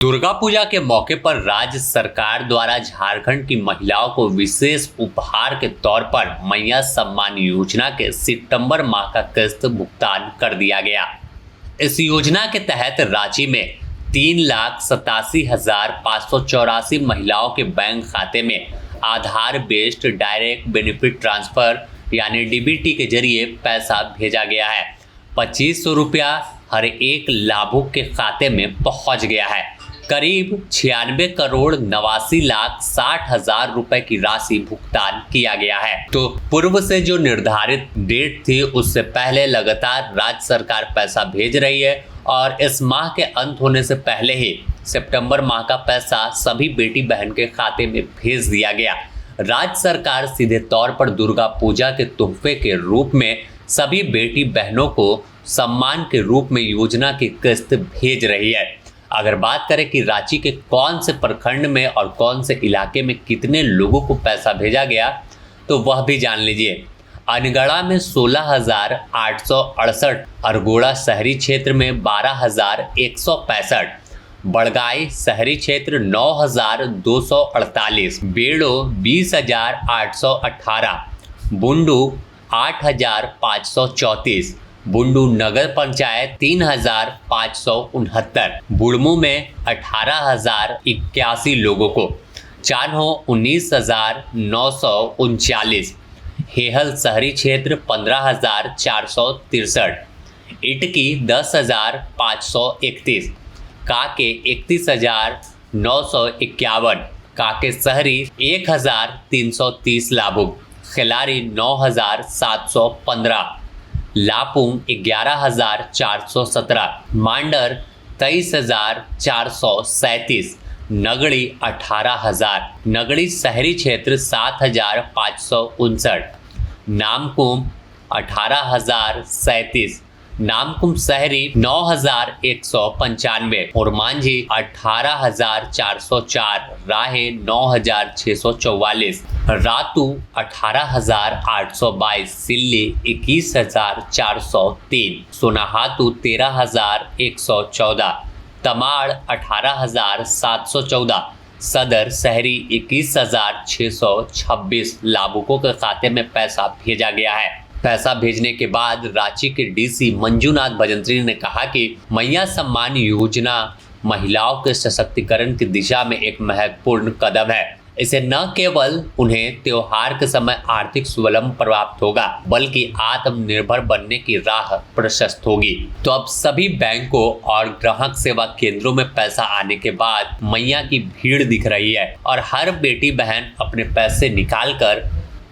दुर्गा पूजा के मौके पर राज्य सरकार द्वारा झारखंड की महिलाओं को विशेष उपहार के तौर पर मैया सम्मान योजना के सितंबर माह का किस्त भुगतान कर दिया गया। इस योजना के तहत रांची में 3,87,584 महिलाओं के बैंक खाते में आधार बेस्ड डायरेक्ट बेनिफिट ट्रांसफर यानी डीबीटी के जरिए पैसा भेजा गया है। 2500 रुपया हर एक लाभुक के खाते में पहुंच गया है। करीब 96,89,60,000 रुपए की राशि भुगतान किया गया है। तो पूर्व से जो निर्धारित डेट थी उससे पहले लगातार राज्य सरकार पैसा भेज रही है और इस माह के अंत होने से पहले ही सितंबर माह का पैसा सभी बेटी बहन के खाते में भेज दिया गया। राज्य सरकार सीधे तौर पर दुर्गा पूजा के तोहफे के रूप में सभी बेटी बहनों को सम्मान के रूप में योजना की किस्त भेज रही है। अगर बात करें कि रांची के कौन से प्रखंड में और कौन से इलाके में कितने लोगों को पैसा भेजा गया तो वह भी जान लीजिए। अनगढ़ा में 16,868, अरगोड़ा शहरी क्षेत्र में 12,165, बड़गाई शहरी क्षेत्र 9,248, बेड़ो 20,818, बुंडू 8,534, बुंडू नगर पंचायत 3,569, बुड़मू में 18,081 लोगों को, चान्हो 19,939, हेहल शहरी क्षेत्र 15,463, इटकी 10,531, काके 31,951, काके शहरी 1,330 लाभुक, खिलारी 9,715, लापुंग 11,417, मांडर 23,437, नगड़ी 18,000, नगड़ी शहरी क्षेत्र 7,559, नामकुम 18,037, नामकुम शहरी 9,195 और मांझी 18,404, राहे 9,644, रातू 18,822, सिल्ली 21,403, सोनाहातू 13,114, तमाड़ 18,714, सदर शहरी 21,626 लाभुकों के खाते में पैसा भेजा गया है। पैसा भेजने के बाद रांची के डीसी मंजूनाथ भजंत्री ने कहा कि मैया सम्मान योजना महिलाओं के सशक्तिकरण की दिशा में एक महत्वपूर्ण कदम है। इसे न केवल उन्हें त्योहार के समय आर्थिक स्वावलंबन प्राप्त होगा बल्कि आत्मनिर्भर बनने की राह प्रशस्त होगी। तो अब सभी बैंकों और ग्राहक सेवा केंद्रों में पैसा आने के बाद मैया की भीड़ दिख रही है और हर बेटी बहन अपने पैसे निकालकर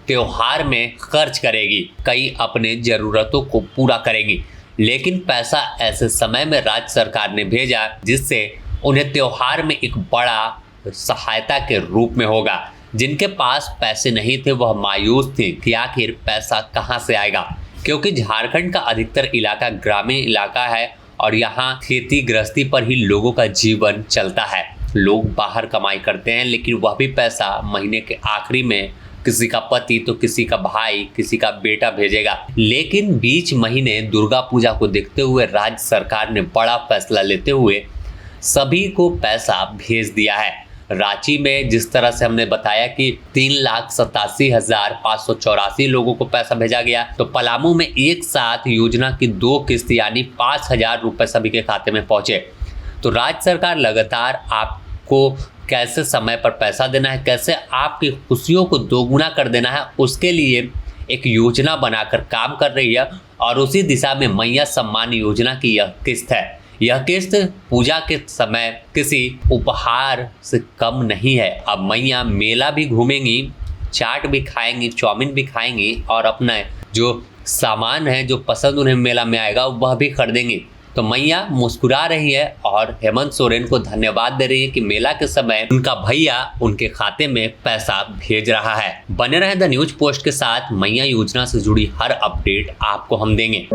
त्योहार में खर्च करेगी, कई अपने जरूरतों को पूरा करेगी। लेकिन पैसा ऐसे समय में राज्य सरकार ने भेजा जिससे उन्हें त्योहार में एक बड़ा सहायता के रूप में होगा। जिनके पास पैसे नहीं थे वह मायूस थे कि आखिर पैसा कहां से आएगा, क्योंकि झारखंड का अधिकतर इलाका ग्रामीण इलाका है और यहां खेती गृहस्थी पर ही लोगों का जीवन चलता है। लोग बाहर कमाई करते हैं लेकिन वह भी पैसा महीने के आखिरी में किसी का पति तो किसी का भाई किसी का बेटा भेजेगा। लेकिन बीच महीने दुर्गा पूजा को देखते हुए राज्य सरकार ने बड़ा फैसला लेते हुए सभी को पैसा भेज दिया है। रांची में जिस तरह से हमने बताया कि 3,87,584 लोगों को पैसा भेजा गया, तो पलामू में एक साथ योजना की 2 किस्त यानी 5,000 रुपए सभी के खाते में पहुंचे। तो राज्य सरकार लगातार आपको कैसे समय पर पैसा देना है, कैसे आपकी खुशियों को दोगुना कर देना है, उसके लिए एक योजना बनाकर काम कर रही है और उसी दिशा में मैया सम्मान योजना की यह किस्त है। यह किस्त पूजा के समय किसी उपहार से कम नहीं है। अब मैया मेला भी घूमेंगी, चाट भी खाएंगी, चाउमीन भी खाएंगी और अपना जो सामान है जो पसंद उन्हें मेला में आएगा वह भी खरीदेंगी। तो मैया मुस्कुरा रही है और हेमंत सोरेन को धन्यवाद दे रही है कि मेला के समय उनका भैया उनके खाते में पैसा भेज रहा है। बने रहे द न्यूज पोस्ट के साथ। मैया योजना से जुड़ी हर अपडेट आपको हम देंगे।